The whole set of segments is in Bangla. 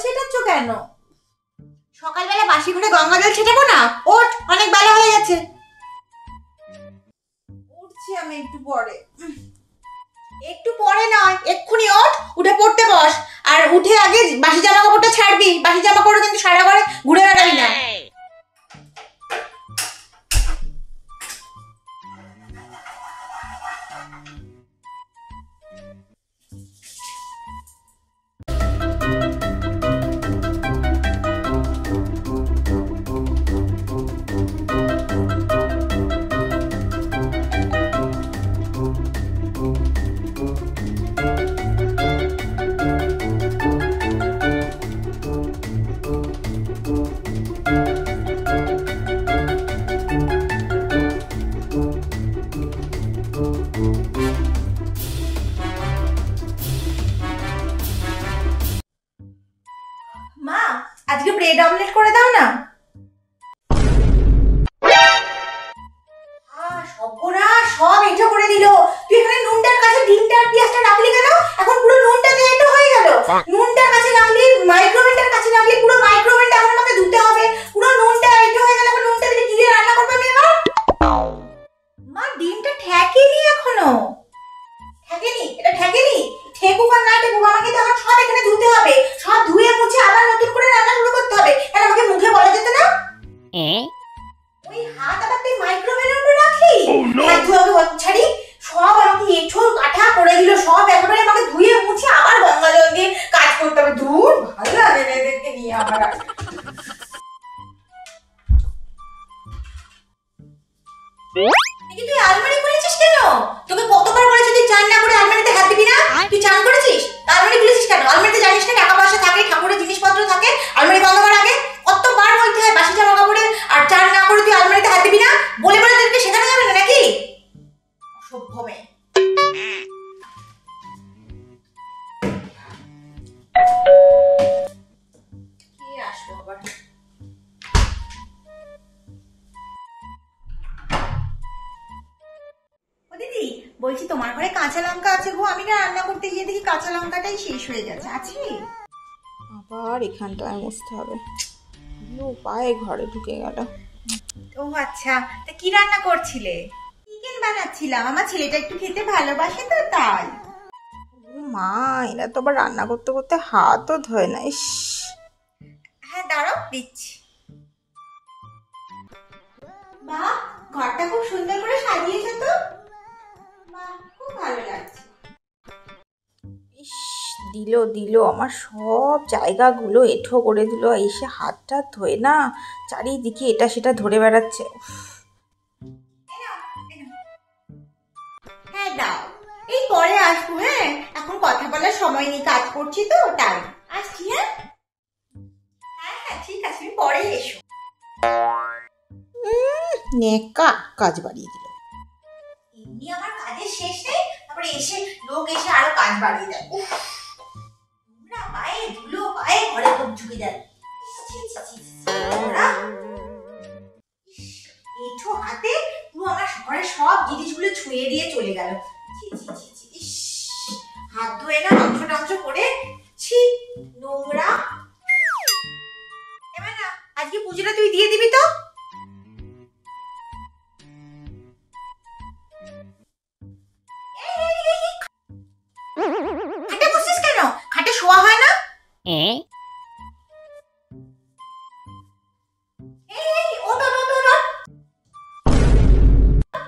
ছেটাচ্ছ কেন? সকালবেলা বাসি ঘরে গঙ্গা জল ছেটাবো না? ওঠ, অনেক বেলা হয়ে গেছে। উঠছি আমি একটু পরে। একটু পরে নয়, এক্ষুনি ওঠ, উঠে পড়তে বস। আর উঠে আগে বাসি জামা কাপড়টা ছাড়বি। বাসি জামা কাপড় কিন্তু সারা ঘরে ঘুরে বেড়াবি না। মা, আজকে ব্রেড অমলেট করে দাও না। সর্বনাশ, সব এঁটো করে দিল। তুই এখানে নুনটার কাছে ডিমটা আর পেঁয়াজটা রাখলি কেন? এখন পুরো নুনটা দিয়ে এঁটো হয়ে গেল। নুনটার কাছে রাখলি, মাইক্রোওভেনটার কাছে রাখলি, পুরো মাইক্রোওভেনটা এখন আমাকে ধুতে হবে। পুরো নুনটা এঁটো হয়ে গেল। এখন নুনটা দিয়ে কি দিয়ে রান্না করবে আমি এবার? মা, ডিমটা ঠেকেনি এখনো। ঠেকেনি? এটা ঠেকেনি? ঠেকুক আর না ঠেকুক, আমাকে তো এখন সব এখানে ধুতে হবে। সব ধুয়ে মুছে আবার নতুন করে রান্না শুরু করতে হবে। আর আমাকে মুখে বলা যেত না? ওই হাত আবার তুই মাইক্রোওভেনের উপর রাখলি? হাত ধুয়ে ছাড়ি সব আমাকে এঁঠো কাঠা করে দিল। সব একেবারে আমাকে ধুয়ে মুছে আবার গঙ্গা জল দিয়ে কাজ করতে হবে। ধুর, ভালো লাগে না এদেরকে নিয়ে আমার। তুই আলমারি খুলেছিস কেন? তোকে কতবার বলেছি তুই চান না করে আলমারিতে হাত দিবি না? তুই চান করেছিস? আলমারি খুলেছিস কেন? আলমারিতে জানিস না টাকা পয়সা থাকে, ঠাকুরের জিনিসপত্র থাকে। আলমারি বন্ধ কর আগে। কতবার বলতে হয় বাসি জামা কাপড়ে আর চান না করে তুই আলমারিতে হাত দিবি না? বলে বলে তোকে শেখানো যাবে না নাকি? অসভ্য মেয়ে। কি আসলো আবার? দিদি, বলছি তোমার ঘরে কাঁচা লঙ্কা আছে গো? আমি না রান্না করতে গিয়ে দেখি কাঁচা লঙ্কাটাই শেষ হয়ে গেছে। আছে? আবার এখানটায় মুছতে হবে। পায়ে ঘরে ঢুকে গেল। ও আচ্ছা, তা কি রান্না করছিলে? চিকেন বানাচ্ছিলাম। আমার ছেলেটা একটু খেতে ভালোবাসে তো তাই। মা, এরা তো আবার রান্না করতে করতে হাতও ধোয় না। ইস। হ্যাঁ, দাঁড়াও, দিচ্ছি। মা, ঘরটা খুব সুন্দর করে সাজিয়েছে তো। মা, খুব ভালো লাগছে। ইস, দিল দিল আমার সব জায়গাগুলো এঁঠো করে দিল। এসে হাতটা ধোয় না, চারিদিকে এটা সেটা ধরে বেড়াচ্ছে। হ্যাঁ দাও, এই পরে আসবো। হ্যাঁ, এখন কথা বলার সময় নেই, কাজ করছি তো তাই। আসছি। হ্যাঁ হ্যাঁ হ্যাঁ, ঠিক আছে, তুমি পরে এসো। নেকা কাজ বাড়িয়ে দিল। এমনি আমার কাজের শেষ নেই, তারপরে এসে লোক এসে আরো কাজ বাড়িয়ে দেয়। তোমরা পায়ে ধুলো, পায়ে ঘরে খুব ঝুঁকে যায়। এঁঠো হাতে পুরো আমার ঘরের সব জিনিসগুলো ছুঁয়ে দিয়ে চলে গেল। হাত ধুয়ে না মাংস টাংস করে, ছি, নোংরা। এবার না, আজকে পুজোটা তুই দিয়ে দিবি তো? খাটে বসছিস কেন? খাটে শোয়া হয় না?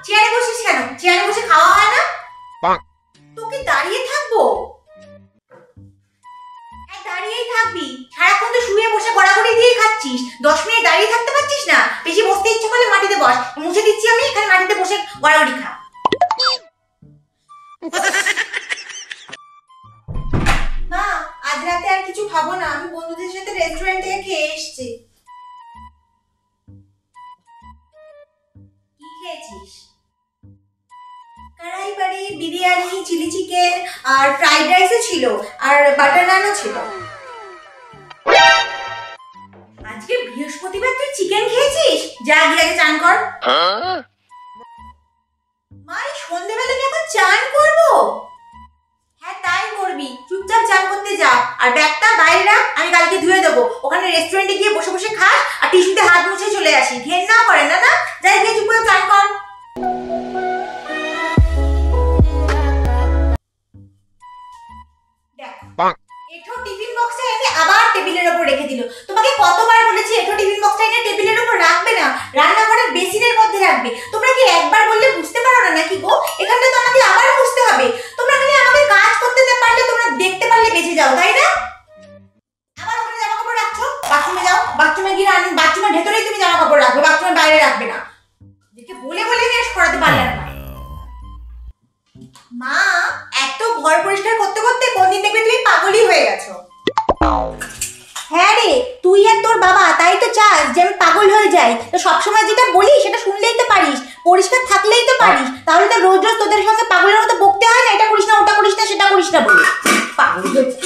চেয়ারে বসিস কেন? চেয়ারে বসে খাওয়া হয় না? তোকে দাঁড়িয়ে থাকবো? হ্যাঁ, দাঁড়িয়েই থাকবি। সারাক্ষণ তো শুয়ে বসে গড়াগড়ি দিয়ে খাচ্ছিস। 10 মিনিট দাঁড়িয়ে থাকতে পারছিস না? বেশি বসতে ইচ্ছে করলে মাটিতে বস, মুছে দিচ্ছি আমি। এখানে মাটিতে বসে গড়াগড়ি খা। মা, আজ রাতে আর কিছু খাবো না। আমি বন্ধুদের সাথে রেস্টুরেন্ট থেকে খেয়ে এসেছি। কি খেয়েছিস? কড়াই বাড়ি, বিরিয়ানি, চিলি চিকেন আর ফ্রাইড রাইসও ছিল, আর বাটার নানও ছিল। আজকে বৃহস্পতিবার তুই চিকেন খেয়েছিস? যা গিয়ে আগে চান কর। মা, এই সন্ধ্যেবেলা আমি এখন চান করবো? হ্যাঁ, তাই করবি। তুই চুপচাপ চান করতে যা, আর ব্যাগটা বাইরে রাখ, আমি কালকে ধুয়ে দেবো। ওখানে রেস্টুরেন্টে গিয়ে বসে বসে খাস আর টিস্যুতে হাত মুছে চলে আসি। ঘেন্না করে না? না, যাই গিয়ে চুপ করে চান কর। এঠো টিফিন বক্সটা এনে আবার টেবিলের উপর রেখে দিল। তোমাকে কতবার বলেছি এঠো টিফিন বক্সটা এনে টেবিলের উপর রাখবে না, রান্নাঘরের বেসিনের মধ্যে রাখবে। তোমরা কি একবার বললে বুঝতে পারো না নাকি গো? এখানটা তো আমাকে আবার বুঝতে হবে। তোমরা খালি আমাকে কাজ করতে পারলে, তোমরা দেখতে পারলে বেঁচে যাও, তাই না? আবার ওখানে জামা কাপড় রাখছো, বাথরুমে যাও, বাথরুমে গিয়ে বাথরুমের ভেতরেই তুমি জামা কাপড় রাখবে, বাথরুমের বাইরে রাখবে না। দেখে বলে বলে শেষ করাতে পারলে না। মা, এত ঘর পরিষ্কার করতে করতে কোনদিন দেখবে তুমি পাগলই হয়ে গেছো। হ্যাঁ রে, তুই আর তোর বাবা তাই তো চাস যে আমি পাগল হয়ে যাই। তো সবসময় যেটা বলি সেটা শুনলেই তো পারিস, পরিষ্কার থাকলেই তো পারিস। তাহলে তো রোজ রোজ তোদের সঙ্গে পাগলের মতো বকতে হয় না, এটা করিস না, ওটা করিস না, সেটা করিস না বলে। পাগল হয়েছে।